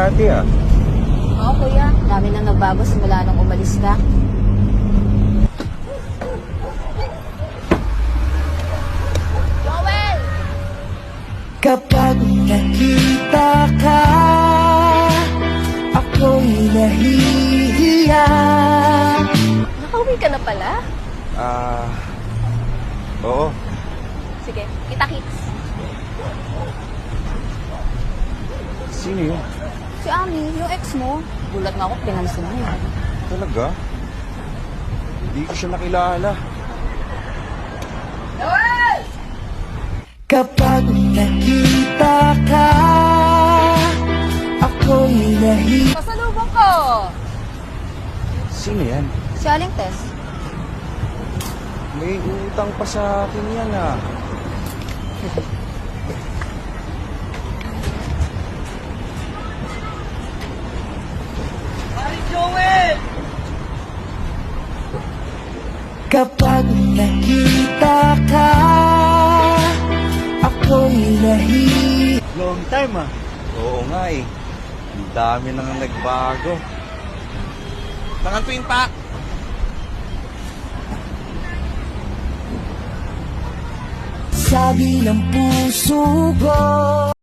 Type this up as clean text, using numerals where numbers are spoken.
dati ah. Oo, kuya. Dami na nagbago simula nung umalis ka. Joel! Kapag nakita ka, ako'y nahihiya. Nakauwi ka na pala? Oo. Sige, kita-kits. Sino yun? Si Ami, yung ex mo. Gulat nga ako, pinansin mo yun. Talaga? Hindi ko siya nakilala. Kapag nakita ka, ako'y nahihiya. Pasalubong ko! Sino yan? Si Aling Tess. May utang pa sa akin yan ah. Kapag nakita ka, ako'y nahihiya. Long time ah. Oo nga eh. Ang dami nang nagbago. Tangan pa. Sabi ng puso ko.